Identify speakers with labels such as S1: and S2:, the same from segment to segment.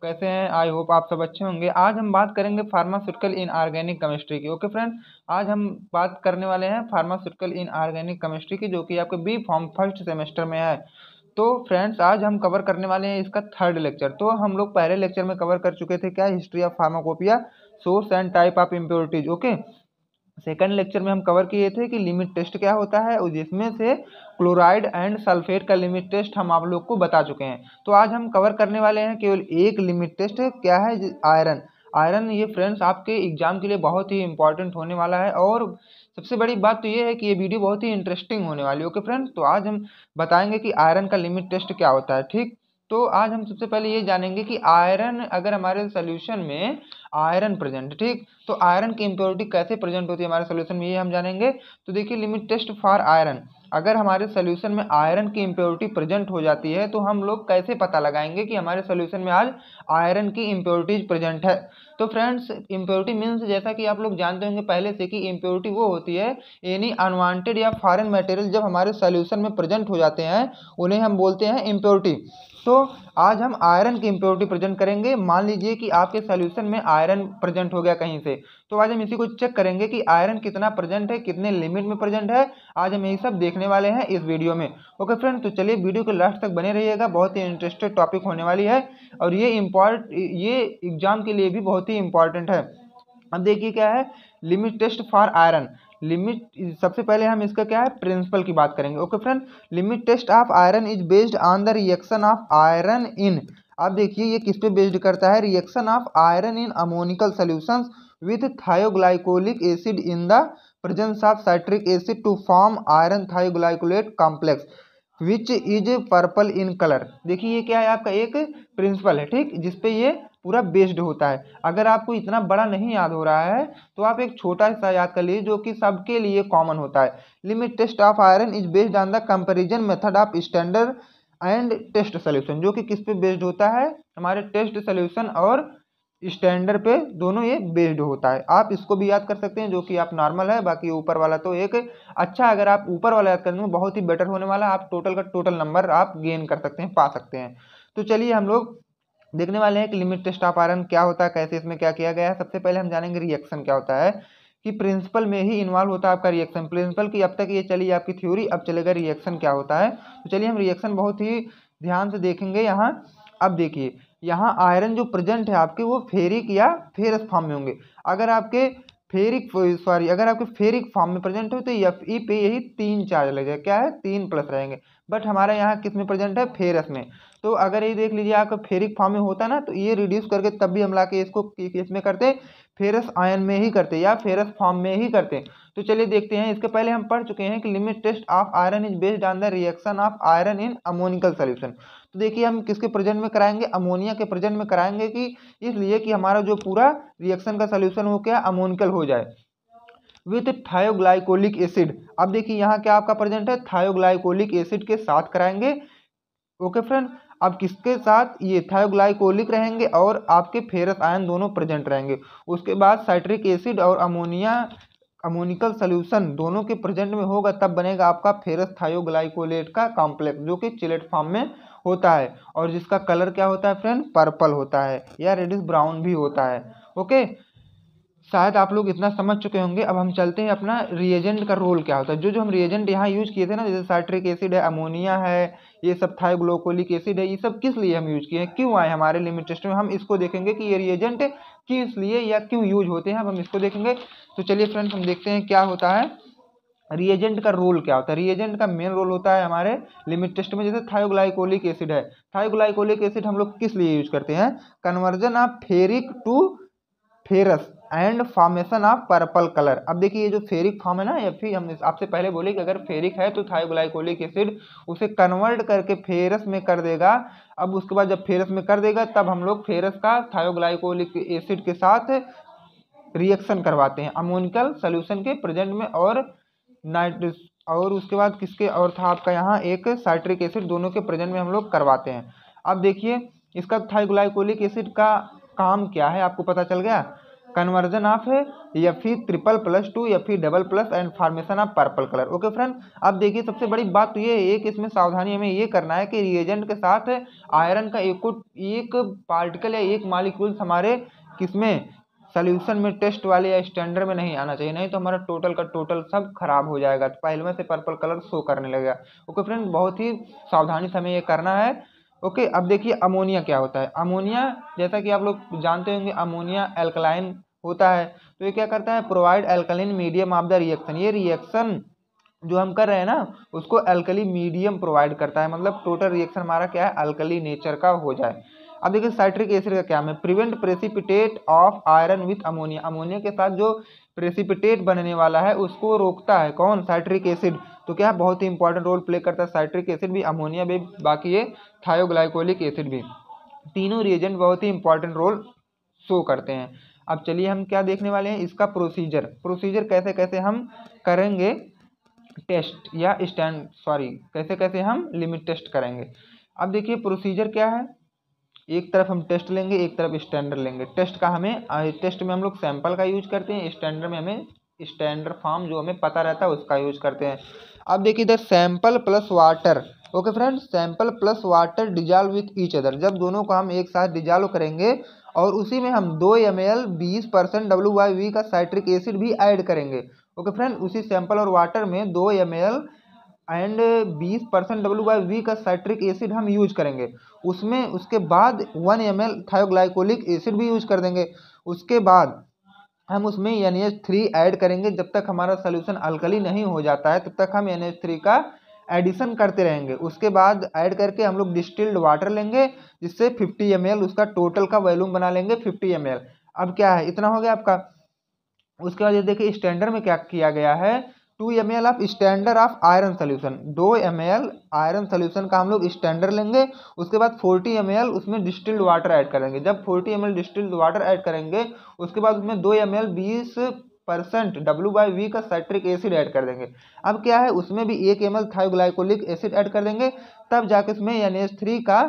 S1: कैसे हैं? I hope आप सब अच्छे होंगे। आज हम बात करेंगे फार्मास्यूटिकल इन ऑर्गेनिक केमिस्ट्री की। ओके फ्रेंड, आज हम बात करने वाले हैं फार्मास्यूटिकल इन ऑर्गेनिक केमिस्ट्री की, जो कि आपके बी फॉर्म फर्स्ट सेमेस्टर में है। तो फ्रेंड्स, आज हम कवर करने वाले हैं इसका थर्ड लेक्चर। तो हम लोग पहले लेक्चर में कवर कर चुके थे क्या, history of pharmacopoeia, source and type of impurities. Okay, second lecture में हम कवर किए थे कि लिमिट टेस्ट क्या होता है, और जिसमें से क्लोराइड एंड सल्फेट का लिमिट टेस्ट हम आप लोग को बता चुके हैं। तो आज हम कवर करने वाले हैं केवल एक लिमिट टेस्ट, क्या है, आयरन। आयरन ये फ्रेंड्स आपके एग्जाम के लिए बहुत ही इंपॉर्टेंट होने वाला है, और सबसे बड़ी बात तो ये है कि ये वीडियो बहुत ही इंटरेस्टिंग होने वाली है। ओके फ्रेंड्स, तो आज हम बताएंगे कि आयरन का लिमिट टेस्ट क्या होता है। ठीक, तो आज हम सबसे पहले ये जानेंगे कि आयरन अगर हमारे सोल्यूशन में आयरन प्रेजेंट, ठीक, तो आयरन की इम्प्योरिटी कैसे प्रेजेंट होती है हमारे सोल्यूशन में, ये हम जानेंगे। तो देखिए, लिमिट टेस्ट फॉर आयरन, अगर हमारे सोल्यूशन में आयरन की इम्प्योरिटी प्रेजेंट हो जाती है तो हम लोग कैसे पता लगाएंगे कि हमारे सोल्यूशन में आज आयरन की इम्प्योरिटीज प्रेजेंट है। तो फ्रेंड्स, इम्प्योरिटी मीन्स, जैसा कि आप लोग जानते होंगे पहले से, कि इम्प्योरिटी वो होती है एनी अनवांटेड या फॉरेन मटेरियल जब हमारे सोल्यूशन में प्रेजेंट हो जाते हैं उन्हें हम बोलते हैं इम्प्योरिटी। तो आज हम आयरन की इम्प्योरिटी प्रेजेंट करेंगे। मान लीजिए कि आपके सॉल्यूशन में आयरन प्रेजेंट हो गया कहीं से, तो आज हम इसी को चेक करेंगे कि आयरन कितना प्रेजेंट है, कितने लिमिट में प्रेजेंट है। आज हम यही सब देखने वाले हैं इस वीडियो में। ओके फ्रेंड, तो चलिए वीडियो के लास्ट तक बने रहिएगा, बहुत ही इंटरेस्टेड टॉपिक होने वाली है, और ये एग्जाम के लिए भी बहुत ही इंपॉर्टेंट है। अब देखिए क्या है limit test for iron. Limit, सबसे पहले हम इसका क्या है, प्रिंसिपल की बात करेंगे। Okay friend, limit test of iron is based on the reaction of iron in, अब देखिए ये किस पे बेस्ड करता है, reaction of iron in ammoniacal solutions with thioglycolic acid in the presence of citric acid to form iron thioglycolate complex which is purple in colour. देखिए ये क्या है, आपका एक प्रिंसिपल है, ठीक, जिसपे ये पूरा बेस्ड होता है। अगर आपको इतना बड़ा नहीं याद हो रहा है तो आप एक छोटा सा याद कर लीजिए, जो कि सबके लिए कॉमन होता है। Limit test of iron is based on the comparison method of standard and test solution, जो कि किस पे बेस्ड होता है, हमारे टेस्ट सोल्यूशन और स्टैंडर्ड पे दोनों ये बेस्ड होता है। आप इसको भी याद कर सकते हैं, जो कि आप नॉर्मल है, बाकी ऊपर वाला तो एक अच्छा, अगर आप ऊपर वाला याद करेंगे बहुत ही बेटर होने वाला, आप टोटल का टोटल नंबर आप गेन कर सकते हैं, पा सकते हैं। तो चलिए हम लोग देखने वाले हैं कि लिमिट टेस्ट ऑफ आयरन क्या होता है, कैसे इसमें क्या किया गया है। सबसे पहले हम जानेंगे रिएक्शन क्या होता है, कि प्रिंसिपल में ही इन्वॉल्व होता है आपका रिएक्शन। प्रिंसिपल की अब तक ये चली आपकी थ्योरी, अब चलेगा रिएक्शन क्या होता है। तो चलिए हम रिएक्शन बहुत ही ध्यान से देखेंगे यहाँ। अब देखिए यहाँ आयरन जो प्रेजेंट है आपके, वो फेरिक या फेरस फॉर्म में होंगे। अगर आपके अगर आपके फेरिक फॉर्म में प्रेजेंट हो तो Fe पे यही 3 चार्ज लग जाए, क्या है, 3 प्लस रहेंगे। बट हमारा यहाँ किस में प्रेजेंट है, फेरस में। तो अगर ये देख लीजिए आपका फेरिक फॉर्म में होता ना, तो ये रिड्यूस करके तब भी हम ला के इसको इसमें करते, फेरस आयन में ही करते या फेरस फॉर्म में ही करते। तो चलिए देखते हैं, इसके पहले हम पढ़ चुके हैं कि limit test of iron is based on the reaction of iron in ammoniacal solution. तो देखिए हम किसके प्रेजेंट में कराएंगे, अमोनिया के प्रेजेंट में कराएंगे, कि इसलिए कि हमारा जो पूरा रिएक्शन का सोल्यूशन हो क्या, अमोनिकल हो जाए विथ थायोग्लाइकोलिक एसिड। अब देखिए यहाँ क्या आपका प्रेजेंट है, थायोग्लाइकोलिक एसिड के साथ कराएंगे। ओके फ्रेंड, अब किसके साथ, ये थायोग्लाइकोलिक रहेंगे और आपके फेरस आयन दोनों प्रेजेंट रहेंगे। उसके बाद साइट्रिक एसिड और अमोनिकल सोल्यूशन दोनों के प्रेजेंट में होगा, तब बनेगा आपका फेरस थायोग्लाइकोलेट का कॉम्प्लेक्स, जो कि चिलेट फॉर्म में होता है, और जिसका कलर क्या होता है फ्रेंड, पर्पल होता है या रेडिश ब्राउन भी होता है। ओके, शायद आप लोग इतना समझ चुके होंगे। अब हम चलते हैं अपना रिएजेंट का रोल क्या होता है। जो जो हम रिएजेंट यहाँ यूज किए थे ना, जैसे साइट्रिक एसिड है, अमोनिया है, ये सब थायोग्लाइकोलिक एसिड है, ये सब किस लिए हम यूज किए हैं, क्यों आए हमारे लिमिट टेस्ट में, हम इसको देखेंगे कि ये रिएजेंट किस लिए या क्यों यूज होते हैं, अब हम इसको देखेंगे। तो चलिए फ्रेंड्स, हम देखते हैं क्या होता है, रिएजेंट का रोल क्या होता है। रिएजेंट का मेन रोल होता है हमारे लिमिट टेस्ट में, जैसे थायोग्लाइकोलिक एसिड है। थायोग्लाइकोलिक एसिड हम लोग किस लिए यूज करते हैं, conversion of ferric to ferrous and formation of purple colour. अब देखिए ये जो फेरिक फॉर्म है ना, या फिर हम आपसे पहले बोले कि अगर फेरिक है तो थायोग्लाइकोलिक एसिड उसे कन्वर्ट करके फेरस में कर देगा। अब उसके बाद जब फेरस में कर देगा, तब हम लोग फेरस का थायोग्लाइकोलिक एसिड के साथ रिएक्शन करवाते हैं अमोनिकल सोल्यूशन के प्रेजेंट में, और नाइट्रस, और उसके बाद किसके और था आपका यहाँ एक साइट्रिक एसिड, दोनों के प्रेजेंट में हम लोग करवाते हैं। अब देखिए इसका थायोग्लाइकोलिक एसिड का काम क्या है, आपको पता चल गया। Conversion of Fe3++2 Fe++ and formation of purple colour. Okay friend, अब देखिए सबसे बड़ी बात तो ये एक इसमें सावधानी हमें ये करना है कि रिएजेंट के साथ आयरन का एक पार्टिकल या एक मॉलिक्यूल्स हमारे किसमें सोल्यूशन में टेस्ट वाले या स्टैंडर्ड में नहीं आना चाहिए, नहीं तो हमारा टोटल का टोटल सब खराब हो जाएगा, तो पहले में से पर्पल कलर शो करने लगेगा। ओके फ्रेंड, बहुत ही सावधानी से हमें ये करना है। ओके, अब देखिए अमोनिया क्या होता है। अमोनिया जैसा कि आप लोग जानते होंगे अमोनिया एल्कलाइन होता है, तो ये क्या करता है, provide alkaline medium of the reaction. ये रिएक्शन जो हम कर रहे हैं ना उसको अल्कली मीडियम प्रोवाइड करता है, मतलब टोटल रिएक्शन हमारा क्या है, अल्कली नेचर का हो जाए। अब देखिए साइट्रिक एसिड का क्या है, prevent precipitate of iron with ammonia. Ammonia के साथ जो प्रेसिपिटेट बनने वाला है उसको रोकता है कौन, साइट्रिक एसिड। तो क्या बहुत ही इंपॉर्टेंट रोल प्ले करता है साइट्रिक एसिड भी, अमोनिया भी, बाकी ये थायोग्लाइकोलिक एसिड भी। तीनों रिएजेंट बहुत ही इंपॉर्टेंट रोल शो करते हैं। अब चलिए हम क्या देखने वाले हैं, इसका प्रोसीजर कैसे कैसे हम करेंगे टेस्ट या कैसे कैसे हम लिमिट टेस्ट करेंगे। अब देखिए प्रोसीजर क्या है, एक तरफ हम टेस्ट लेंगे, एक तरफ स्टैंडर्ड लेंगे। टेस्ट में हम लोग सैंपल का यूज करते हैं, स्टैंडर्ड में हमें स्टैंडर्ड फॉर्म जो हमें पता रहता है उसका यूज करते हैं। अब देखिए इधर sample plus water. Okay friends, sample plus water dissolve with each other. जब दोनों को हम एक साथ डिजॉल्व करेंगे और उसी में हम 2 ml 20% WYV का साइट्रिक एसिड भी ऐड करेंगे। ओके फ्रेंड, उसी सैंपल और वाटर में 2 ml एंड 20% WYV का साइट्रिक एसिड हम यूज करेंगे। उसमें उसके बाद 1 ml थायोग्लाइकोलिक एसिड भी यूज कर देंगे। उसके बाद हम उसमें NH3 ऐड करेंगे। जब तक हमारा सोल्यूशन अल्कली नहीं हो जाता है तब तक हम NH3 का एडिशन करते रहेंगे। उसके बाद ऐड करके हम लोग डिस्टिल्ड वाटर लेंगे, जिससे 50 ml उसका टोटल का वॉल्यूम बना लेंगे 50 ml। अब क्या है, इतना हो गया आपका। उसके बाद ये देखिए स्टैंडर्ड में क्या किया गया है, 2 ml of standard of iron solution. 2 ml iron solution का हम लोग स्टैंडर्ड लेंगे। उसके बाद 40 ml उसमें डिस्टिल्ड वाटर ऐड करेंगे। जब 40 ml डिस्टिल्ड वाटर ऐड करेंगे उसके बाद उसमें 2 ml 20% WYV का साइट्रिक एसिड ऐड कर देंगे। अब क्या है, उसमें भी 1 ml थायोग्लाइकोलिक एसिड ऐड कर देंगे। तब जाके इसमें NH3 का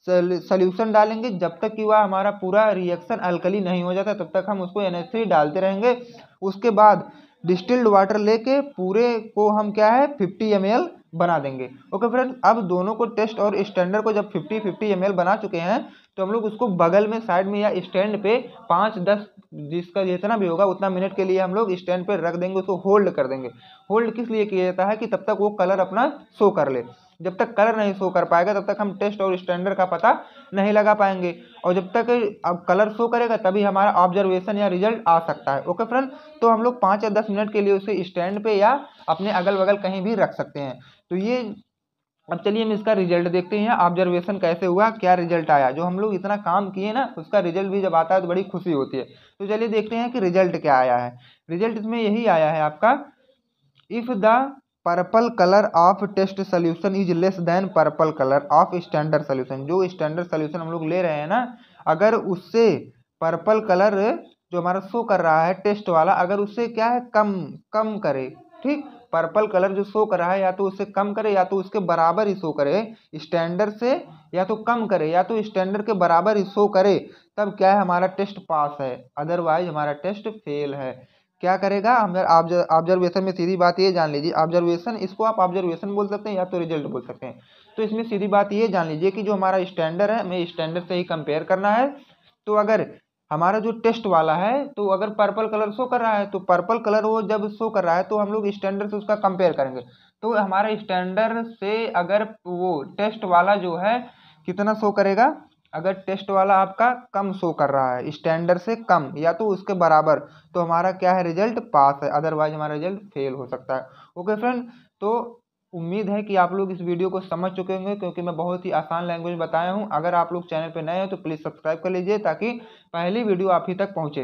S1: सोल्यूशन डालेंगे। जब तक कि वह हमारा पूरा रिएक्शन अल्कली नहीं हो जाता तब तक हम उसको NH3 डालते रहेंगे। उसके बाद डिस्टिल्ड वाटर लेके पूरे को हम क्या है 50 ml बना देंगे। ओके फ्रेंड, अब दोनों को टेस्ट और स्टैंडर्ड को जब 50 ml बना चुके हैं तो हम लोग उसको बगल में साइड में या स्टैंड पे 5-10 जिसका जितना भी होगा उतना मिनट के लिए हम लोग स्टैंड पे रख देंगे, उसको होल्ड कर देंगे। होल्ड किस लिए किया जाता है कि तब तक वो कलर अपना शो कर ले। जब तक कलर नहीं शो कर पाएगा तब तक हम टेस्ट और स्टैंडर्ड का पता नहीं लगा पाएंगे, और जब तक अब कलर शो करेगा तभी हमारा ऑब्जर्वेशन या रिजल्ट आ सकता है। ओके फ्रेंड, तो हम लोग 5 या 10 मिनट के लिए उसे स्टैंड पे या अपने अगल बगल कहीं भी रख सकते हैं। तो ये अब चलिए हम इसका रिजल्ट देखते हैं, ऑब्जर्वेशन कैसे हुआ, क्या रिजल्ट आया। जो हम लोग इतना काम किए ना उसका रिजल्ट भी जब आता है तो बड़ी खुशी होती है। तो चलिए देखते हैं कि रिजल्ट क्या आया है। रिजल्ट इसमें यही आया है आपका, if the purple colour of test solution is less than purple colour of standard solution. जो स्टैंडर्ड सोल्यूशन हम लोग ले रहे हैं ना, अगर उससे पर्पल कलर जो हमारा शो कर रहा है टेस्ट वाला, अगर उससे क्या है कम करे, ठीक, पर्पल कलर जो शो कर रहा है या तो उससे कम करे या तो उसके बराबर ही शो करे स्टैंडर्ड से, या तो कम करे या तो स्टैंडर्ड के बराबर ही शो करे, तब क्या है हमारा टेस्ट पास है, अदरवाइज हमारा टेस्ट फेल है। क्या करेगा, हम ऑब्जर्वेशन में सीधी बात ये जान लीजिए, ऑब्जर्वेशन इसको आप ऑब्जर्वेशन बोल सकते हैं या तो रिजल्ट बोल सकते हैं। तो इसमें सीधी बात ये जान लीजिए कि जो हमारा स्टैंडर्ड है हमें स्टैंडर्ड से ही कंपेयर करना है। तो अगर हमारा जो टेस्ट वाला है तो अगर पर्पल कलर शो कर रहा है तो पर्पल कलर वो जब शो कर रहा है तो हम लोग स्टैंडर्ड से उसका कंपेयर करेंगे। तो हमारे स्टैंडर्ड से अगर वो टेस्ट वाला जो है कितना शो करेगा, अगर टेस्ट वाला आपका कम शो कर रहा है स्टैंडर्ड से कम या तो उसके बराबर, तो हमारा क्या है रिजल्ट पास है, अदरवाइज हमारा रिजल्ट फेल हो सकता है। ओके फ्रेंड, तो उम्मीद है कि आप लोग इस वीडियो को समझ चुके होंगे क्योंकि मैं बहुत ही आसान लैंग्वेज बताया हूं। अगर आप लोग चैनल पर नए हो तो प्लीज़ सब्सक्राइब कर लीजिए ताकि पहली वीडियो आप ही तक पहुंचे।